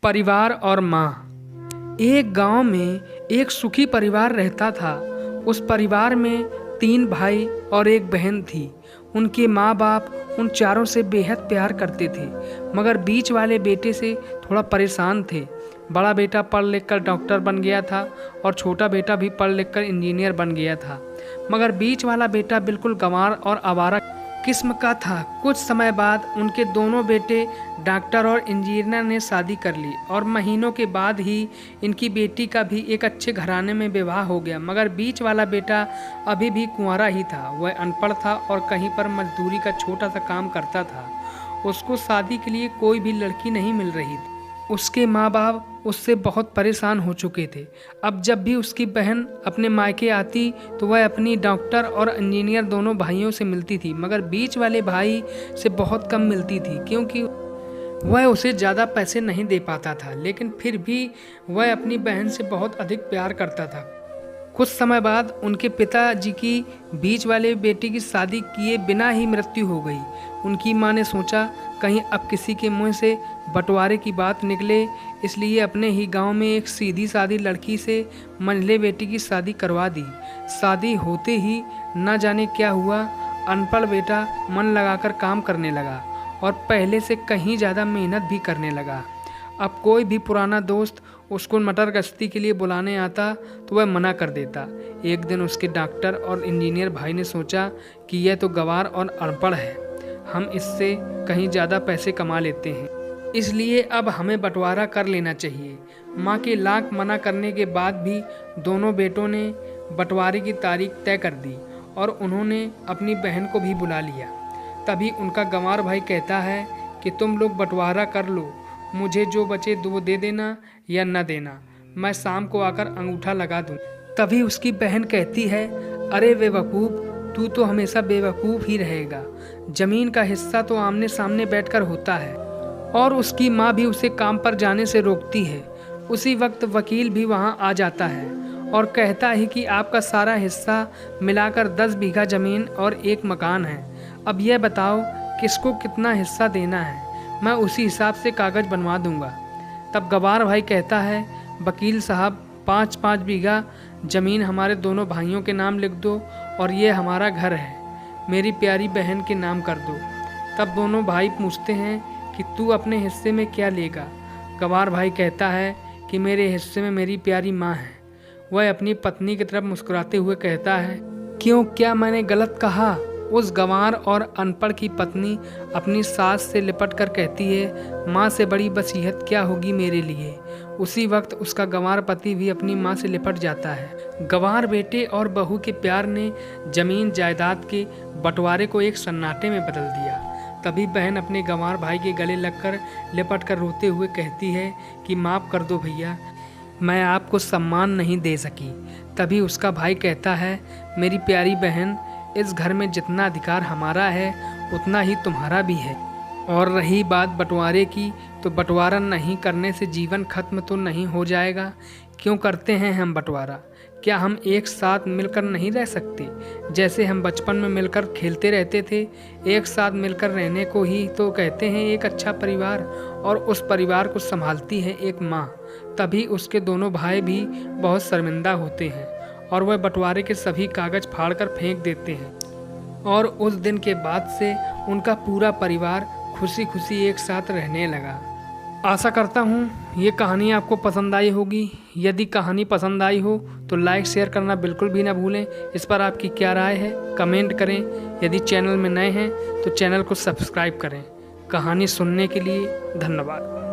परिवार और माँ। एक गांव में एक सुखी परिवार रहता था। उस परिवार में 3 भाई और एक बहन थी। उनके माँ बाप उन चारों से बेहद प्यार करते थे, मगर बीच वाले बेटे से थोड़ा परेशान थे। बड़ा बेटा पढ़ लिख कर डॉक्टर बन गया था और छोटा बेटा भी पढ़ लिख कर इंजीनियर बन गया था, मगर बीच वाला बेटा बिल्कुल गंवार और आवारा किस्म का था। कुछ समय बाद उनके दोनों बेटे डॉक्टर और इंजीनियर ने शादी कर ली और महीनों के बाद ही इनकी बेटी का भी एक अच्छे घराने में विवाह हो गया, मगर बीच वाला बेटा अभी भी कुंवारा ही था। वह अनपढ़ था और कहीं पर मजदूरी का छोटा सा काम करता था। उसको शादी के लिए कोई भी लड़की नहीं मिल रही थी। उसके माँ बाप उससे बहुत परेशान हो चुके थे। अब जब भी उसकी बहन अपने मायके आती तो वह अपनी डॉक्टर और इंजीनियर दोनों भाइयों से मिलती थी, मगर बीच वाले भाई से बहुत कम मिलती थी, क्योंकि वह उसे ज़्यादा पैसे नहीं दे पाता था। लेकिन फिर भी वह अपनी बहन से बहुत अधिक प्यार करता था। कुछ समय बाद उनके पिताजी की बीच वाले बेटे की शादी किए बिना ही मृत्यु हो गई। उनकी माँ ने सोचा कहीं अब किसी के मुंह से बंटवारे की बात निकले, इसलिए अपने ही गांव में एक सीधी सादी लड़की से मंझले बेटी की शादी करवा दी। शादी होते ही न जाने क्या हुआ, अनपढ़ बेटा मन लगाकर काम करने लगा और पहले से कहीं ज़्यादा मेहनत भी करने लगा। अब कोई भी पुराना दोस्त उसको मटर गश्ती के लिए बुलाने आता तो वह मना कर देता। एक दिन उसके डॉक्टर और इंजीनियर भाई ने सोचा कि यह तो गंवार और अनपढ़ है, हम इससे कहीं ज़्यादा पैसे कमा लेते हैं, इसलिए अब हमें बंटवारा कर लेना चाहिए। माँ के लाख मना करने के बाद भी दोनों बेटों ने बंटवारे की तारीख तय कर दी और उन्होंने अपनी बहन को भी बुला लिया। तभी उनका गंवार भाई कहता है कि तुम लोग बंटवारा कर लो, मुझे जो बचे वो दे देना या न देना, मैं शाम को आकर अंगूठा लगा दूँ। तभी उसकी बहन कहती है, अरे बेवकूफ़, तू तो हमेशा बेवकूफ़ ही रहेगा। ज़मीन का हिस्सा तो आमने सामने बैठकर होता है। और उसकी माँ भी उसे काम पर जाने से रोकती है। उसी वक्त वकील भी वहाँ आ जाता है और कहता है कि आपका सारा हिस्सा मिलाकर 10 बीघा ज़मीन और एक मकान है। अब यह बताओ किसको कितना हिस्सा देना है, मैं उसी हिसाब से कागज़ बनवा दूंगा। तब गंवार भाई कहता है, वकील साहब 5-5 बीघा ज़मीन हमारे दोनों भाइयों के नाम लिख दो और ये हमारा घर है, मेरी प्यारी बहन के नाम कर दो। तब दोनों भाई पूछते हैं कि तू अपने हिस्से में क्या लेगा। गंवार भाई कहता है कि मेरे हिस्से में मेरी प्यारी माँ है। वह अपनी पत्नी की तरफ मुस्कुराते हुए कहता है, क्यों, क्या मैंने गलत कहा? उस गंवार और अनपढ़ की पत्नी अपनी सास से लिपट कर कहती है, माँ से बड़ी वसीयत क्या होगी मेरे लिए। उसी वक्त उसका गंवार पति भी अपनी माँ से लिपट जाता है। गंवार बेटे और बहू के प्यार ने जमीन जायदाद के बंटवारे को एक सन्नाटे में बदल दिया। तभी बहन अपने गंवार भाई के गले लगकर लिपट कर रोते हुए कहती है कि माफ़ कर दो भैया, मैं आपको सम्मान नहीं दे सकी। तभी उसका भाई कहता है, मेरी प्यारी बहन, इस घर में जितना अधिकार हमारा है उतना ही तुम्हारा भी है। और रही बात बंटवारे की, तो बंटवारा नहीं करने से जीवन खत्म तो नहीं हो जाएगा। क्यों करते हैं हम बंटवारा? क्या हम एक साथ मिलकर नहीं रह सकते? जैसे हम बचपन में मिलकर खेलते रहते थे। एक साथ मिलकर रहने को ही तो कहते हैं एक अच्छा परिवार, और उस परिवार को संभालती है एक माँ। तभी उसके दोनों भाई भी बहुत शर्मिंदा होते हैं और वह बंटवारे के सभी कागज़ फाड़कर फेंक देते हैं। और उस दिन के बाद से उनका पूरा परिवार खुशी खुशी एक साथ रहने लगा। आशा करता हूँ ये कहानी आपको पसंद आई होगी। यदि कहानी पसंद आई हो तो लाइक शेयर करना बिल्कुल भी ना भूलें। इस पर आपकी क्या राय है कमेंट करें। यदि चैनल में नए हैं तो चैनल को सब्सक्राइब करें। कहानी सुनने के लिए धन्यवाद।